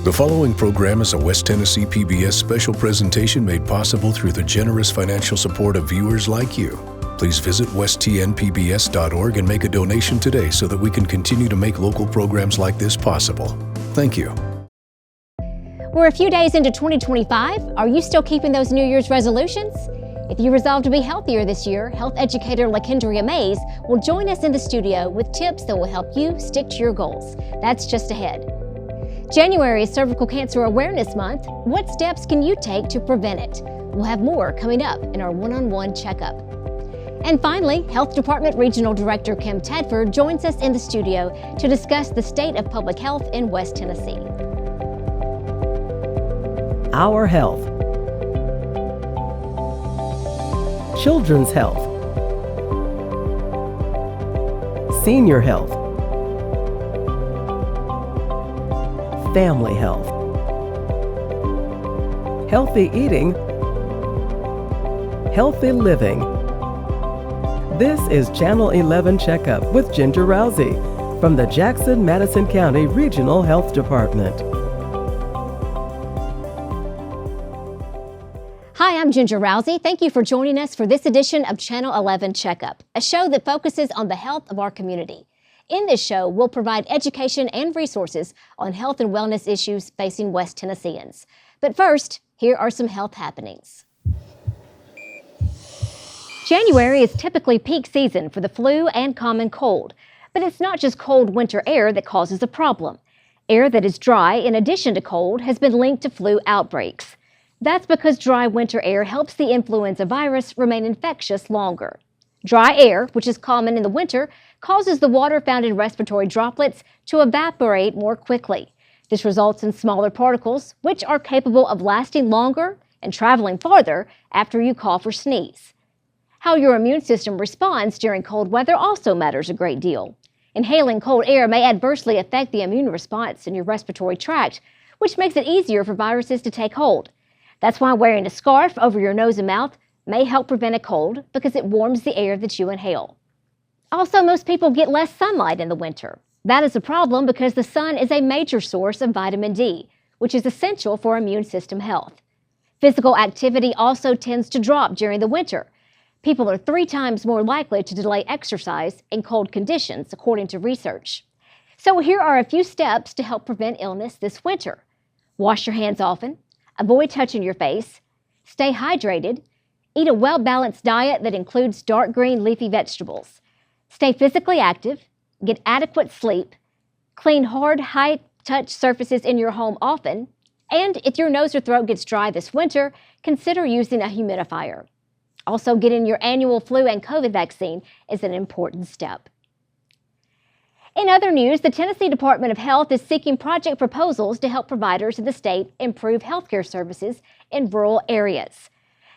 The following program is a West Tennessee PBS special presentation made possible through the generous financial support of viewers like you. Please visit westtnpbs.org and make a donation today so that we can continue to make local programs like this possible. Thank you. We're a few days into 2025. Are you still keeping those New Year's resolutions? If you resolve to be healthier this year, health educator LaKendria Mays will join us in the studio with tips that will help you stick to your goals. That's just ahead. January is Cervical Cancer Awareness Month. What steps can you take to prevent it? We'll have more coming up in our one-on-one checkup. And finally, Health Department Regional Director Kim Tedford joins us in the studio to discuss the state of public health in West Tennessee. Our health. Children's health. Senior health. Family health. Healthy eating. Healthy living. This is Channel 11 Checkup with Ginger Rousey from the Jackson-Madison County Regional Health Department. Hi, I'm Ginger Rousey. Thank you for joining us for this edition of Channel 11 Checkup, a show that focuses on the health of our community. In this show, we'll provide education and resources on health and wellness issues facing West Tennesseans. But first, here are some health happenings. January is typically peak season for the flu and common cold, but it's not just cold winter air that causes a problem. Air that is dry, in addition to cold, has been linked to flu outbreaks. That's because dry winter air helps the influenza virus remain infectious longer. Dry air, which is common in the winter, causes the water found in respiratory droplets to evaporate more quickly. This results in smaller particles, which are capable of lasting longer and traveling farther after you cough or sneeze. How your immune system responds during cold weather also matters a great deal. Inhaling cold air may adversely affect the immune response in your respiratory tract, which makes it easier for viruses to take hold. That's why wearing a scarf over your nose and mouth may help prevent a cold because it warms the air that you inhale. Also, most people get less sunlight in the winter. That is a problem because the sun is a major source of vitamin D, which is essential for immune system health. Physical activity also tends to drop during the winter. People are 3 times more likely to delay exercise in cold conditions, according to research. So here are a few steps to help prevent illness this winter. Wash your hands often, avoid touching your face, stay hydrated, eat a well-balanced diet that includes dark green leafy vegetables. Stay physically active, get adequate sleep, clean hard, high-touch surfaces in your home often, and if your nose or throat gets dry this winter, consider using a humidifier. Also, getting your annual flu and COVID vaccine is an important step. In other news, the Tennessee Department of Health is seeking project proposals to help providers in the state improve healthcare services in rural areas.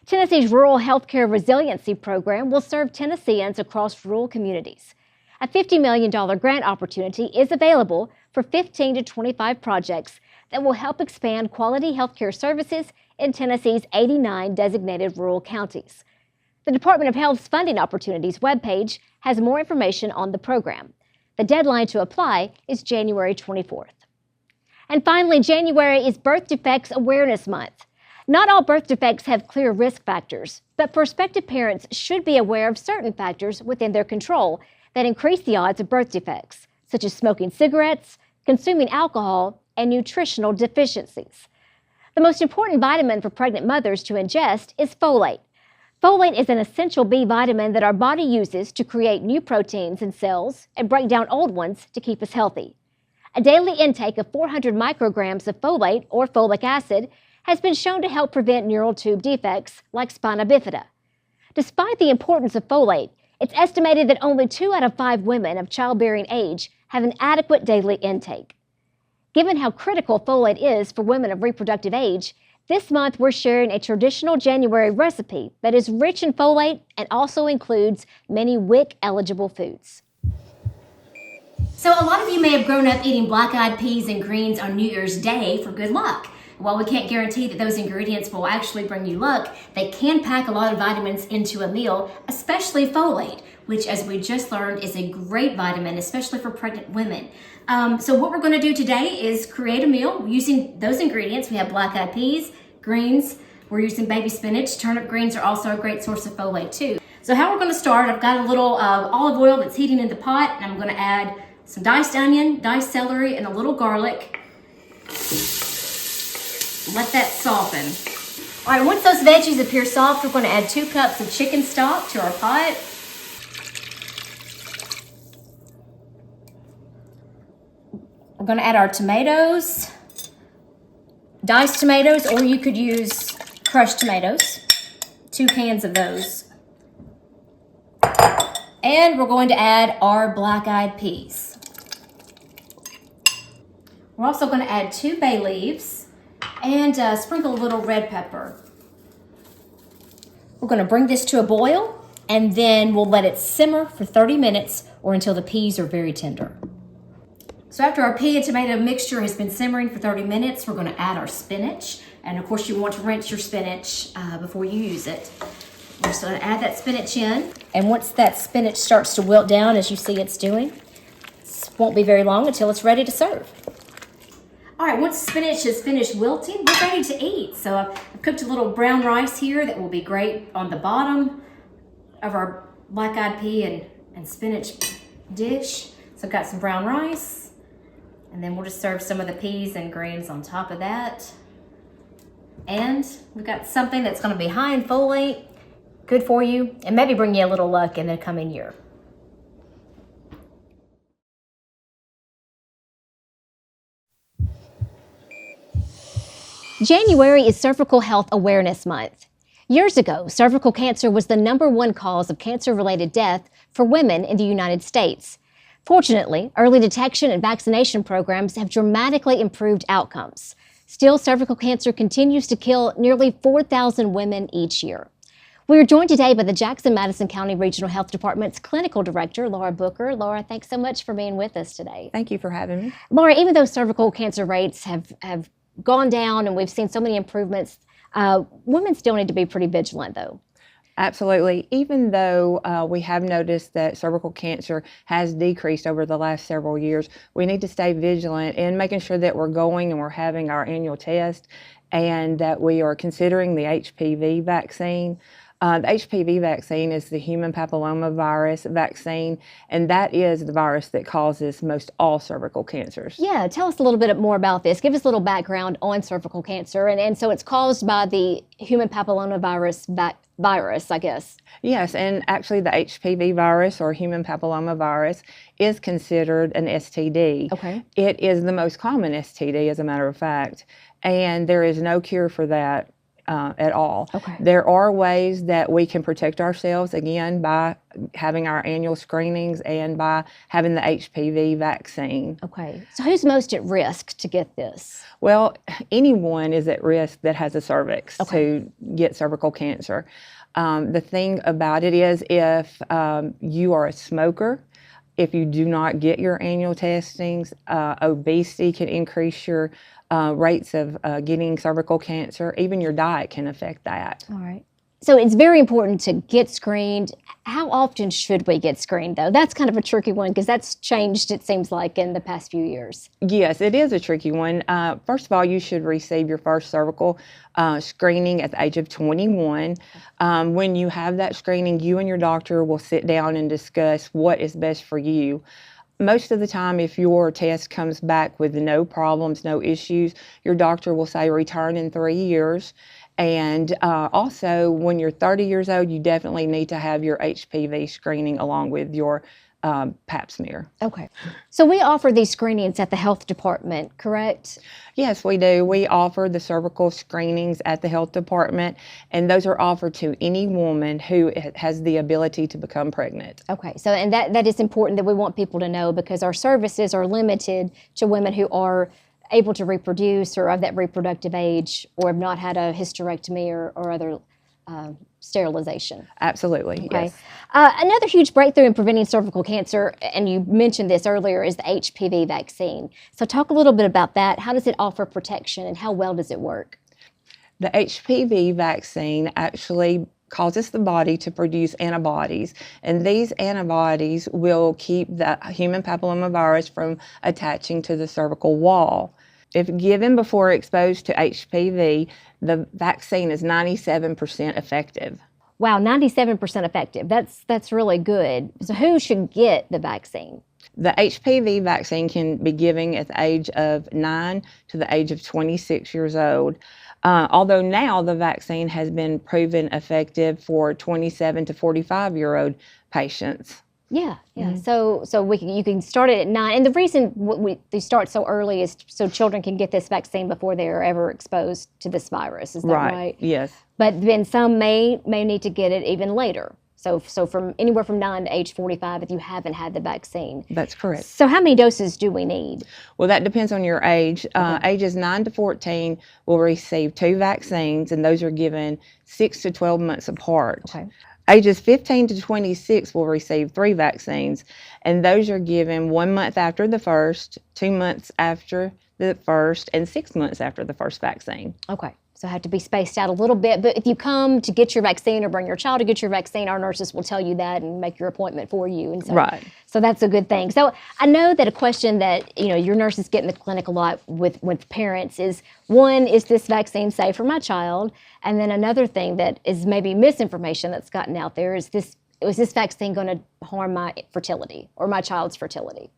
Tennessee's Rural Healthcare Resiliency Program will serve Tennesseans across rural communities. A $50 million grant opportunity is available for 15 to 25 projects that will help expand quality healthcare services in Tennessee's 89 designated rural counties. The Department of Health's Funding Opportunities webpage has more information on the program. The deadline to apply is January 24th. And finally, January is Birth Defects Awareness Month. Not all birth defects have clear risk factors, but prospective parents should be aware of certain factors within their control that increase the odds of birth defects, such as smoking cigarettes, consuming alcohol, and nutritional deficiencies. The most important vitamin for pregnant mothers to ingest is folate. Folate is an essential B vitamin that our body uses to create new proteins in cells and break down old ones to keep us healthy. A daily intake of 400 micrograms of folate, or folic acid, has been shown to help prevent neural tube defects like spina bifida. Despite the importance of folate, it's estimated that only 2 out of 5 women of childbearing age have an adequate daily intake. Given how critical folate is for women of reproductive age, this month we're sharing a traditional January recipe that is rich in folate and also includes many WIC-eligible foods. So a lot of you may have grown up eating black-eyed peas and greens on New Year's Day for good luck. While we can't guarantee that those ingredients will actually bring you luck, they can pack a lot of vitamins into a meal, especially folate, which, as we just learned, is a great vitamin, especially for pregnant women. So what we're going to do today is create a meal using those ingredients. We have black-eyed peas, greens. We're using baby spinach. Turnip greens are also a great source of folate too. So how we're going to start, I've got a little olive oil that's heating in the pot, and I'm going to add some diced onion, diced celery, and a little garlic. Let that soften. All right, once those veggies appear soft, we're going to add 2 cups of chicken stock to our pot. We're going to add our tomatoes, diced tomatoes, or you could use crushed tomatoes, 2 cans of those. And we're going to add our black-eyed peas. We're also going to add 2 bay leaves and sprinkle a little red pepper. We're going to bring this to a boil, and then we'll let it simmer for 30 minutes or until the peas are very tender. So after our pea and tomato mixture has been simmering for 30 minutes, we're going to add our spinach. And of course, you want to rinse your spinach before you use it. We're just going to add that spinach in. And once that spinach starts to wilt down, as you see it's doing, it won't be very long until it's ready to serve. All right, once the spinach is finished wilting, we're ready to eat. So I've cooked a little brown rice here that will be great on the bottom of our black-eyed pea and spinach dish. So I've got some brown rice. And then we'll just serve some of the peas and greens on top of that. And we've got something that's going to be high in folate, good for you, and maybe bring you a little luck in the coming year. January is Cervical Health Awareness Month. Years ago, cervical cancer was the #1 cause of cancer-related death for women in the United States. Fortunately, early detection and vaccination programs have dramatically improved outcomes. Still, cervical cancer continues to kill nearly 4,000 women each year. We are joined today by the Jackson-Madison County Regional Health Department's Clinical Director, Laura Booker. Laura, thanks so much for being with us today. Thank you for having me. Laura, even though cervical cancer rates have gone down and we've seen so many improvements, women still need to be pretty vigilant, though. Absolutely. Even though we have noticed that cervical cancer has decreased over the last several years, we need to stay vigilant in making sure that we're going and we're having our annual test and that we are considering the HPV vaccine. The HPV vaccine is the human papillomavirus vaccine, and that is the virus that causes most all cervical cancers. Yeah, tell us a little bit more about this. Give us a little background on cervical cancer. And so it's caused by the human papillomavirus virus, I guess. Yes, and actually the HPV virus or human papillomavirus is considered an STD. Okay. It is the most common STD, as a matter of fact, and there is no cure for that at all. Okay. There are ways that we can protect ourselves, again, by having our annual screenings and by having the HPV vaccine. Okay. So who's most at risk to get this? Well, anyone is at risk that has a cervix Okay. to get cervical cancer. The thing about it is if you are a smoker, if you do not get your annual testings, obesity can increase your rates of getting cervical cancer. Even your diet can affect that. All right. So it's very important to get screened. How often should we get screened, though? That's kind of a tricky one because that's changed, it seems like, in the past few years. Yes, it is a tricky one. First of all, you should receive your first cervical screening at the age of 21. When you have that screening, you and your doctor will sit down and discuss what is best for you. Most of the time, if your test comes back with no problems, no issues, your doctor will say return in 3 years. And also, when you're 30 years old, you definitely need to have your HPV screening along with your pap smear. Okay. So we offer these screenings at the health department, correct? Yes, we do. We offer the cervical screenings at the health department, and those are offered to any woman who has the ability to become pregnant. Okay. So, and that is important that we want people to know because our services are limited to women who are able to reproduce or of that reproductive age or have not had a hysterectomy or other sterilization. Absolutely, Okay. yes. Another huge breakthrough in preventing cervical cancer, and you mentioned this earlier, is the HPV vaccine. So talk a little bit about that. How does it offer protection and how well does it work? The HPV vaccine actually causes the body to produce antibodies, and these antibodies will keep the human papillomavirus from attaching to the cervical wall. If given before exposed to HPV, the vaccine is 97% effective. Wow, 97% effective. That's really good. So who should get the vaccine? The HPV vaccine can be given at the age of 9 to the age of 26 years old. Although now the vaccine has been proven effective for 27 to 45-year-old patients. Yeah. So you can start it at 9, and the reason they start so early is so children can get this vaccine before they are ever exposed to this virus. Is that right? Yes. But then some may need to get it even later. So from anywhere from 9 to age 45 if you haven't had the vaccine. That's correct. So how many doses do we need? Well, that depends on your age. Ages 9 to 14 will receive 2 vaccines, and those are given 6 to 12 months apart. Okay. Ages 15 to 26 will receive 3 vaccines, and those are given 1 month after the first, 2 months after the first, and 6 months after the first vaccine. Okay. So have to be spaced out a little bit. But if you come to get your vaccine or bring your child to get your vaccine, our nurses will tell you that and make your appointment for you. And so, right. So that's a good thing. So I know that a question that your nurses get in the clinic a lot with parents is, one, is this vaccine safe for my child? And then another thing that is maybe misinformation that's gotten out there is this vaccine going to harm my fertility or my child's fertility?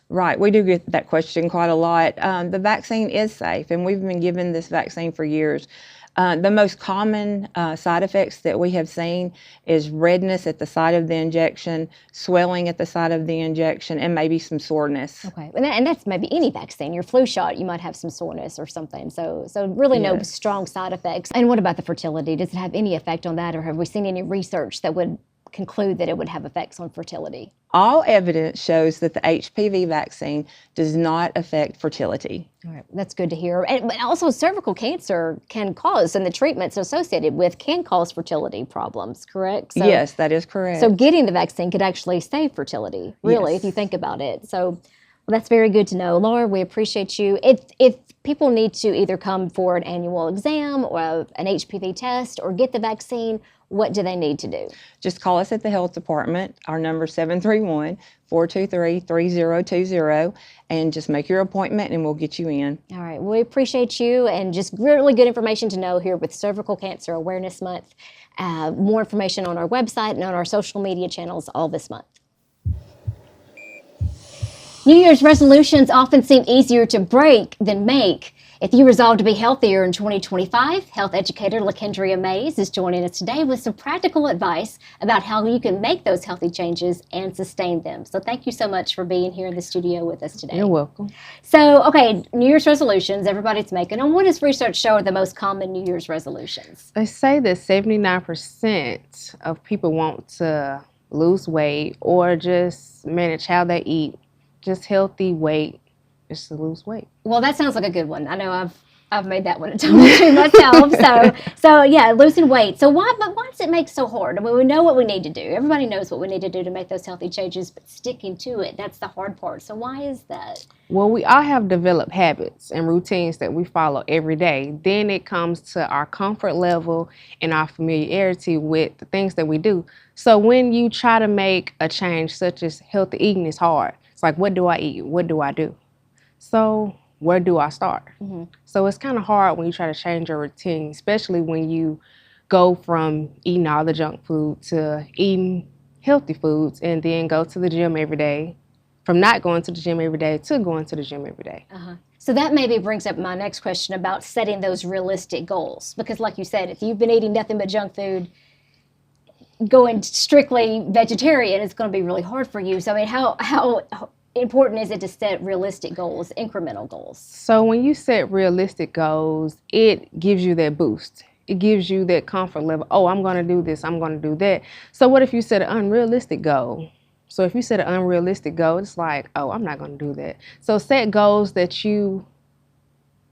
Right, we do get that question quite a lot. The vaccine is safe, and we've been given this vaccine for years. The most common side effects that we have seen is redness at the site of the injection, swelling at the site of the injection, and maybe some soreness. Okay, and that's maybe any vaccine. Your flu shot, you might have some soreness or something. So really no strong side effects. And what about the fertility? Does it have any effect on that, or have we seen any research that would conclude that it would have effects on fertility? All evidence shows that the HPV vaccine does not affect fertility. All right, that's good to hear. But also cervical cancer can cause, and the treatments associated with can cause fertility problems, correct? So, yes, that is correct. So getting the vaccine could actually save fertility, really, if you think about it. So well, that's very good to know. Laura, we appreciate you. If people need to either come for an annual exam or an HPV test or get the vaccine, what do they need to do? Just call us at the health department. Our number is 731-423-3020, and just make your appointment and we'll get you in. All right. We appreciate you, and just really good information to know here with Cervical Cancer Awareness Month. More information on our website and on our social media channels all this month. New Year's resolutions often seem easier to break than make. If you resolve to be healthier in 2025, health educator LaKendria Mays is joining us today with some practical advice about how you can make those healthy changes and sustain them. So thank you so much for being here in the studio with us today. You're welcome. So, okay, New Year's resolutions, everybody's making them. What does research show are the most common New Year's resolutions? They say that 79% of people want to lose weight or just manage how they eat, just healthy weight, just to lose weight. Well, that sounds like a good one. I know I've made that one a time or two myself. So yeah, losing weight. So why does it make so hard? I mean, we know what we need to do. Everybody knows what we need to do to make those healthy changes, but sticking to it, that's the hard part. So why is that? Well, we all have developed habits and routines that we follow every day. Then it comes to our comfort level and our familiarity with the things that we do. So when you try to make a change, such as healthy eating, is hard. It's like, what do I eat? What do I do? So where do I start? Mm-hmm. So it's kind of hard when you try to change your routine, especially when you go from eating all the junk food to eating healthy foods and then go to the gym every day, from not going to the gym every day to going to the gym every day. Uh-huh. So that maybe brings up my next question about setting those realistic goals. Because like you said, if you've been eating nothing but junk food, going strictly vegetarian, it's going to be really hard for you. So I mean, how important is it to set realistic goals, incremental goals? So when you set realistic goals, it gives you that boost. It gives you that comfort level. Oh, I'm going to do this. I'm going to do that. So what if you set an unrealistic goal? So if you set an unrealistic goal, it's like, oh, I'm not going to do that. So set goals that you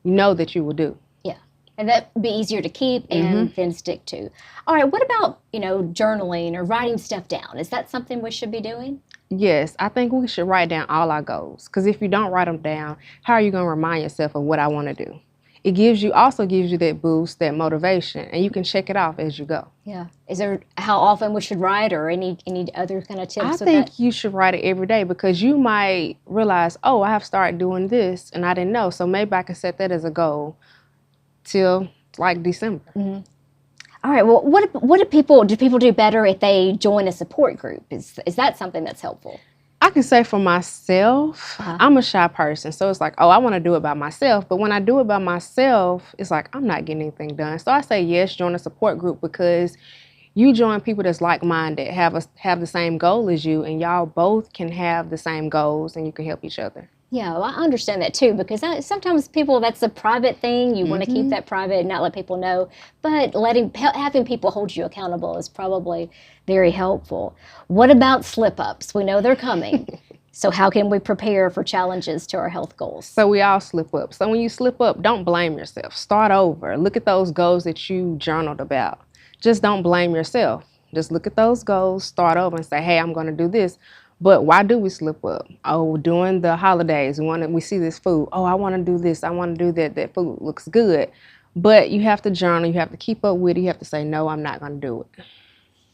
know that you will do. Yeah, and that would be easier to keep and then stick to. All right, what about, journaling or writing stuff down? Is that something we should be doing? Yes, I think we should write down all our goals. Because if you don't write them down, how are you going to remind yourself of what I want to do? it also gives you that boost, that motivation, and you can check it off as you go. Yeah. Is there how often we should write, or any other kind of tips? I with think that? you should write it every day, because you might realize, oh, I have started doing this and I didn't know. So maybe I can set that as a goal till like December. Mm-hmm. All right. Well, what do people do better if they join a support group? Is that something that's helpful? I can say for myself, I'm a shy person. So it's like, oh, I want to do it by myself. But when I do it by myself, it's like, I'm not getting anything done. So I say, yes, join a support group, because you join people that's like-minded, have the same goal as you, and y'all both can have the same goals, and you can help each other. Yeah, well, I understand that too, because sometimes that's a private thing. You want to keep that private and not let people know. But having people hold you accountable is probably very helpful. What about slip-ups? We know they're coming. So how can we prepare for challenges to our health goals? So we all slip up. So when you slip up, don't blame yourself. Start over. Look at those goals that you journaled about. Just don't blame yourself. Just look at those goals, start over, and say, hey, I'm going to do this. But why do we slip up? Oh, during the holidays, we see this food. Oh, I want to do this. I want to do that. That food looks good. But you have to journal. You have to keep up with it. You have to say, no, I'm not going to do it.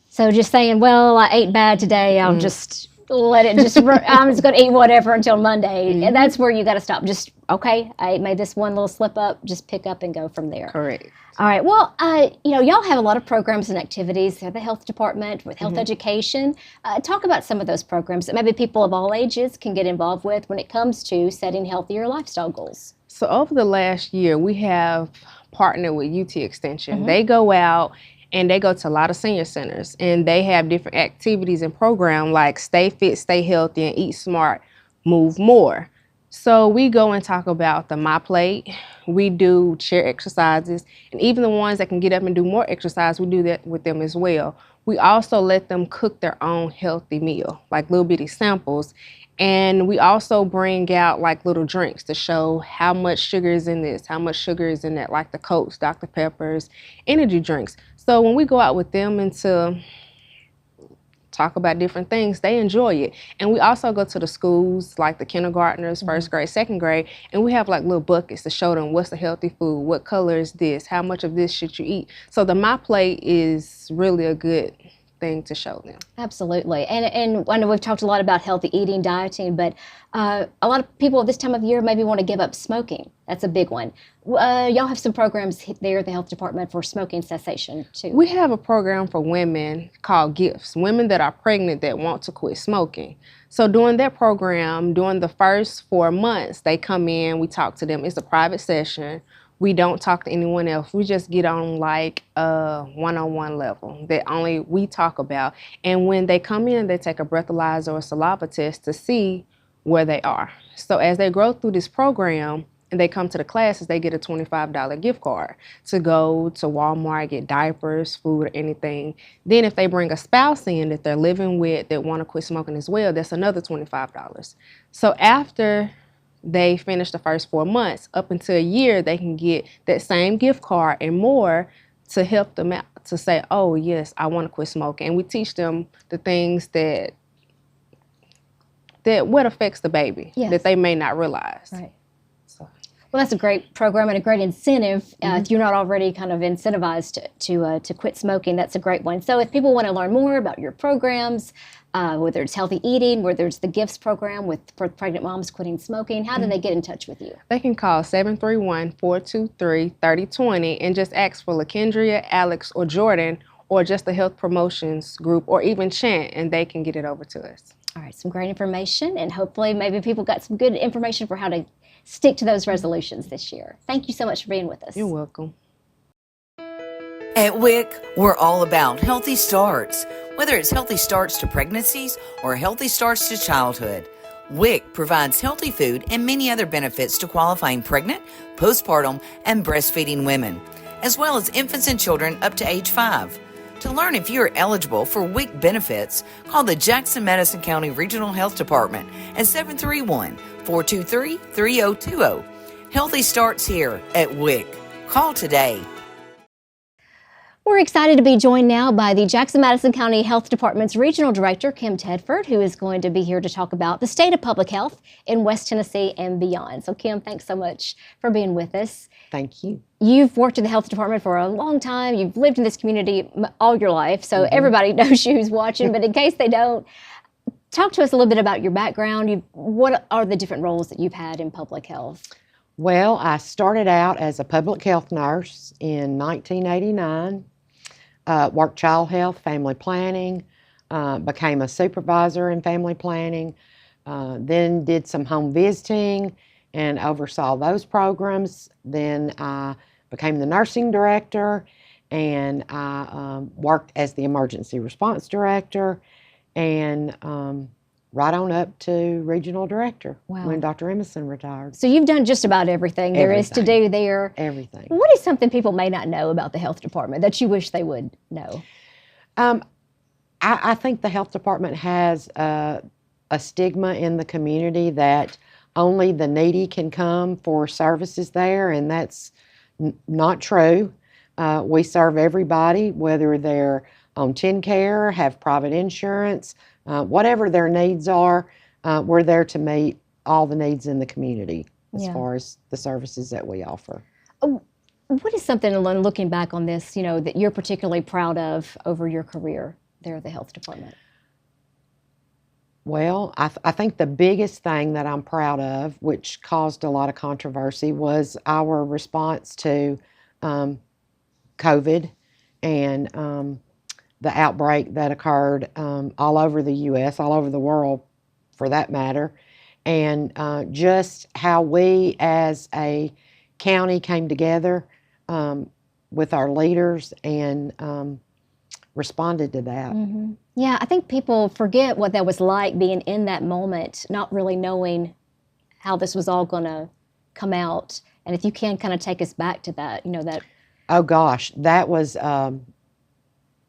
So just saying, well, I ate bad today. I'll just let it I'm just going to eat whatever until Monday. And that's where you got to stop. Just, okay, I made this one little slip up. Just pick up and go from there. Correct. All right. Well, y'all have a lot of programs and activities. The health department with health education. Talk about some of those programs that maybe people of all ages can get involved with when it comes to setting healthier lifestyle goals. So over the last year, we have partnered with UT Extension. They go out and they go to a lot of senior centers, and they have different activities and programs like Stay Fit, Stay Healthy, and Eat Smart, Move More. So we go and talk about the My Plate. We do chair exercises, and even the ones that can get up and do more exercise, we do that with them as well. We also let them cook their own healthy meal, like little bitty samples. And we also bring out like little drinks to show how much sugar is in this, how much sugar is in that, like the Cokes, Dr. Peppers, energy drinks. So when we go out with them and to talk about different things, they enjoy it. And we also go to the schools, like the kindergartners, first grade, second grade, and we have like little buckets to show them what's a healthy food, what color is this, how much of this should you eat. So the My Plate is really a good thing to show them. Absolutely. And I know we've talked a lot about healthy eating, dieting, but a lot of people this time of year maybe want to give up smoking. That's a big one. Y'all have some programs there at the health department for smoking cessation too. We have a program for women called GIFTS, women that are pregnant that want to quit smoking. So during that program, during the first 4 months, they come in, we talk to them. It's a private session. We don't talk to anyone else. We just get on like a one-on-one level that only we talk about. And when they come in, they take a breathalyzer or a saliva test to see where they are. So as they grow through this program and they come to the classes, they get a $25 gift card to go to Walmart, get diapers, food, or anything. Then if they bring a spouse in that they're living with that want to quit smoking as well, that's another $25. So after they finish the first 4 months, up until a year, they can get that same gift card and more to help them out to say, oh, yes, I want to quit smoking. And we teach them the things that what affects the baby that they may not realize. Right. Well, that's a great program and a great incentive. If you're not already kind of incentivized to quit smoking, that's a great one. So if people want to learn more about your programs, whether it's healthy eating, whether it's the GIFTS program for pregnant moms quitting smoking, how do they get in touch with you? They can call 731-423-3020 and just ask for LaKendria, Alex, or Jordan, or just the health promotions group, or even Chant, and they can get it over to us. All right, some great information, and hopefully maybe people got some good information for how to stick to those resolutions this year. Thank you so much for being with us. You're welcome. At WIC, we're all about healthy starts. Whether it's healthy starts to pregnancies or healthy starts to childhood, WIC provides healthy food and many other benefits to qualifying pregnant, postpartum, and breastfeeding women, as well as infants and children up to age 5. To learn if you are eligible for WIC benefits, call the Jackson-Madison County Regional Health Department at 731-423-3020. Healthy starts here at WIC. Call today. We're excited to be joined now by the Jackson-Madison County Health Department's Regional Director, Kim Tedford, who is going to be here to talk about the state of public health in West Tennessee and beyond. So, Kim, thanks so much for being with us. Thank you. You've worked in the health department for a long time. You've lived in this community all your life, so everybody knows you who's watching. But in case they don't, talk to us a little bit about your background. What are the different roles that you've had in public health? Well, I started out as a public health nurse in 1989. Worked child health, family planning, became a supervisor in family planning, then did some home visiting and oversaw those programs. Then I became the nursing director, and I worked as the emergency response director, and right on up to regional director when Dr. Emerson retired. So you've done just about everything there is to do there. Everything. What is something people may not know about the health department that you wish they would know? I think the health department has a stigma in the community that only the needy can come for services there, and that's not true. We serve everybody, whether they're on TennCare, have private insurance, whatever their needs are, we're there to meet all the needs in the community as far as the services that we offer. What is something, looking back on this, that you're particularly proud of over your career there at the health department? Well, I think the biggest thing that I'm proud of, which caused a lot of controversy, was our response to COVID and the outbreak that occurred all over the U.S., all over the world for that matter, and just how we as a county came together with our leaders and responded to that. Yeah, I think people forget what that was like being in that moment, not really knowing how this was all going to come out. And if you can kind of take us back to that, that. Oh gosh, that was,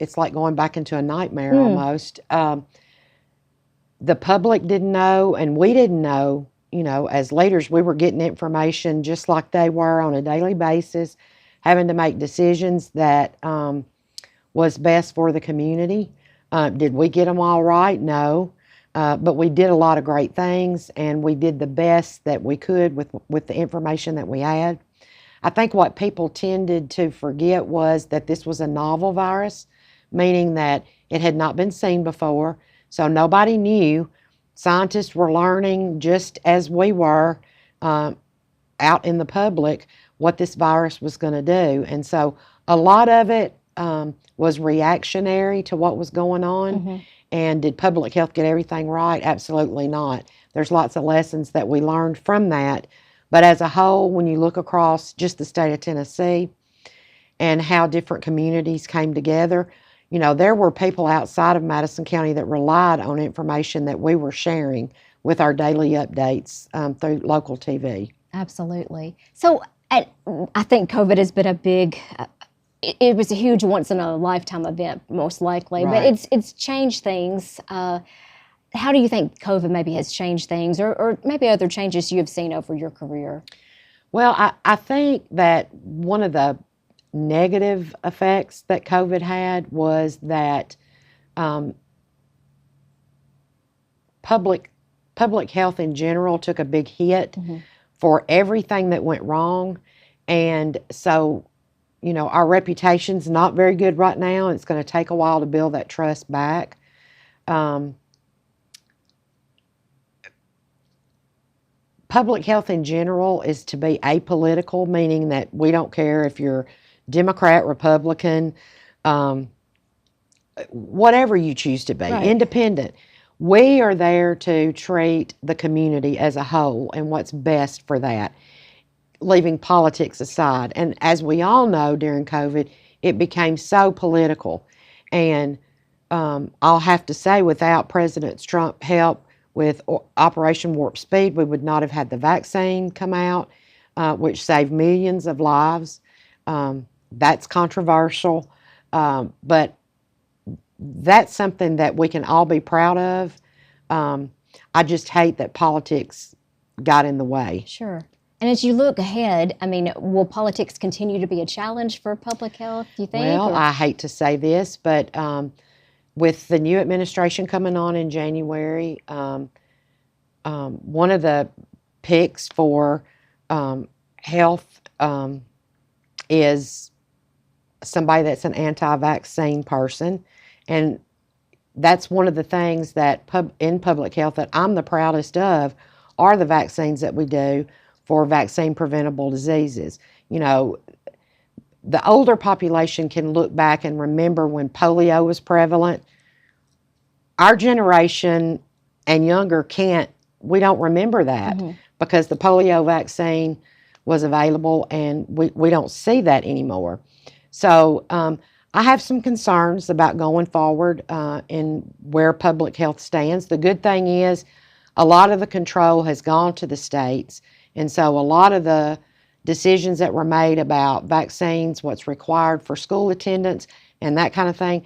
it's like going back into a nightmare almost. The public didn't know, and we didn't know, as leaders, we were getting information just like they were on a daily basis, having to make decisions that was best for the community. Did we get them all right? No. But we did a lot of great things, and we did the best that we could with the information that we had. I think what people tended to forget was that this was a novel virus, meaning that it had not been seen before, so nobody knew. Scientists were learning just as we were out in the public what this virus was going to do. And so a lot of it was reactionary to what was going on. And did public health get everything right? Absolutely not. There's lots of lessons that we learned from that. But as a whole, when you look across just the state of Tennessee and how different communities came together, there were people outside of Madison County that relied on information that we were sharing with our daily updates through local TV. Absolutely. So I think COVID has been a big, it was a huge once-in-a-lifetime event, most likely, Right. but it's changed things. How do you think COVID maybe has changed things, or maybe other changes you have seen over your career? Well, I think that one of the negative effects that COVID had was that public health in general took a big hit for everything that went wrong. And so, our reputation's not very good right now. It's going to take a while to build that trust back. Public health in general is to be apolitical, meaning that we don't care if you're Democrat, Republican, whatever you choose to be, independent. We are there to treat the community as a whole and what's best for that, leaving politics aside. And as we all know, during COVID, it became so political. And I'll have to say, without President Trump's help with Operation Warp Speed, we would not have had the vaccine come out, which saved millions of lives. That's controversial, but that's something that we can all be proud of. I just hate that politics got in the way. Sure. And as you look ahead, I mean, will politics continue to be a challenge for public health, you think? Well, or- I hate to say this, but with the new administration coming on in January, one of the picks for health is somebody that's an anti-vaccine person. And that's one of the things that in public health that I'm the proudest of are the vaccines that we do for vaccine preventable diseases. You know, the older population can look back and remember when polio was prevalent. Our generation and younger we don't remember that because the polio vaccine was available and we don't see that anymore. So I have some concerns about going forward in where public health stands. The good thing is a lot of the control has gone to the states, and so a lot of the decisions that were made about vaccines, what's required for school attendance, and that kind of thing,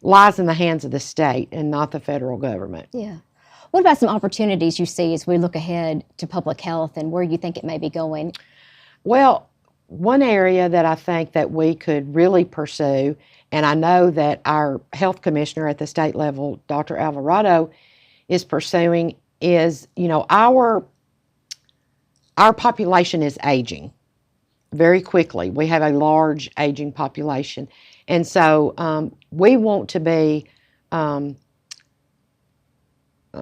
lies in the hands of the state and not the federal government. Yeah. What about some opportunities you see as we look ahead to public health and where you think it may be going? Well, one area that I think that we could really pursue, and I know that our health commissioner at the state level, Dr. Alvarado, is pursuing is, you know, our population is aging very quickly. We have a large aging population. And so we want to be, let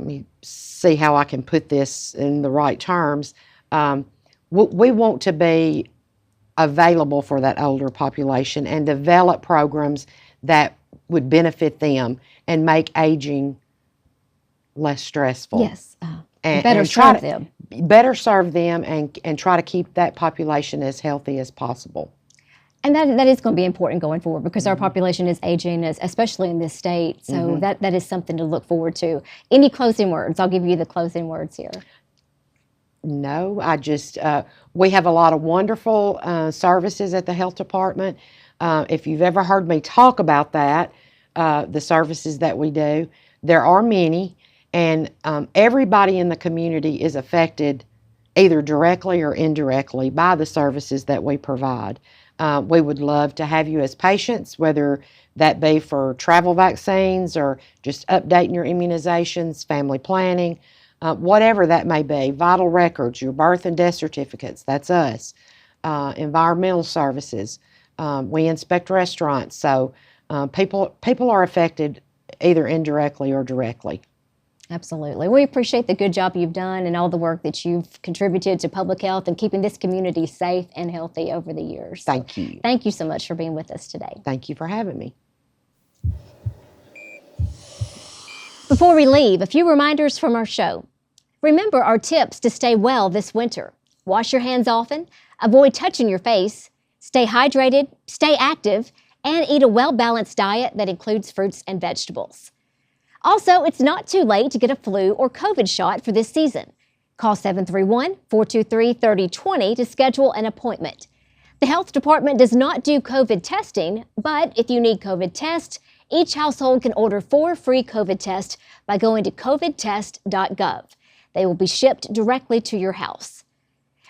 me see how I can put this in the right terms. We want to be available for that older population and develop programs that would benefit them and make aging less stressful. Yes, better serve them. Better serve them and try to keep that population as healthy as possible. And that is going to be important going forward because our population is aging, especially in this state. So that is something to look forward to. Any closing words? I'll give you the closing words here. No, we have a lot of wonderful services at the health department. If you've ever heard me talk about that, the services that we do, there are many, and everybody in the community is affected either directly or indirectly by the services that we provide. We would love to have you as patients, whether that be for travel vaccines or just updating your immunizations, family planning, whatever that may be, vital records, your birth and death certificates, that's us, environmental services. We inspect restaurants, so people are affected either indirectly or directly. Absolutely. We appreciate the good job you've done and all the work that you've contributed to public health and keeping this community safe and healthy over the years. Thank you. Thank you so much for being with us today. Thank you for having me. Before we leave, a few reminders from our show. Remember our tips to stay well this winter. Wash your hands often, avoid touching your face, stay hydrated, stay active, and eat a well-balanced diet that includes fruits and vegetables. Also, it's not too late to get a flu or COVID shot for this season. Call 731-423-3020 to schedule an appointment. The health department does not do COVID testing, but if you need COVID tests, each household can order 4 free COVID tests by going to covidtest.gov. They will be shipped directly to your house.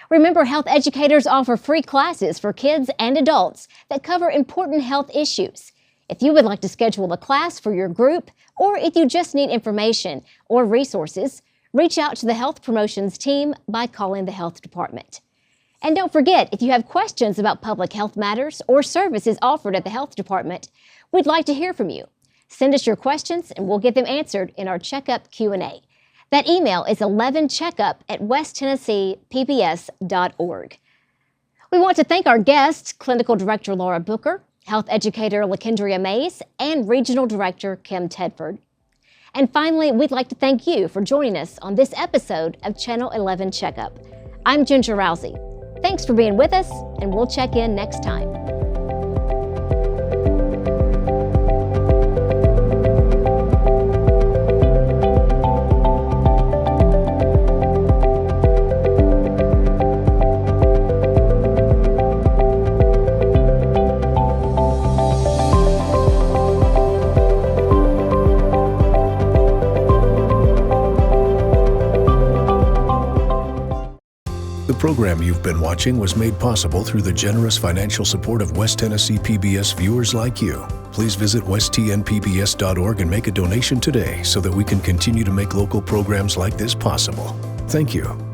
Remember, health educators offer free classes for kids and adults that cover important health issues. If you would like to schedule a class for your group, or if you just need information or resources, reach out to the Health Promotions team by calling the health department. And don't forget, if you have questions about public health matters or services offered at the health department, we'd like to hear from you. Send us your questions and we'll get them answered in our Checkup Q&A. That email is 11checkup@westtennesseepbs.org. We want to thank our guests, Clinical Director Laura Booker, Health Educator LaKendria Mays, and Regional Director Kim Tedford. And finally, we'd like to thank you for joining us on this episode of Channel 11 Checkup. I'm Ginger Rousey. Thanks for being with us, and we'll check in next time. The program you've been watching was made possible through the generous financial support of West Tennessee PBS viewers like you. Please visit westtnpbs.org and make a donation today so that we can continue to make local programs like this possible. Thank you.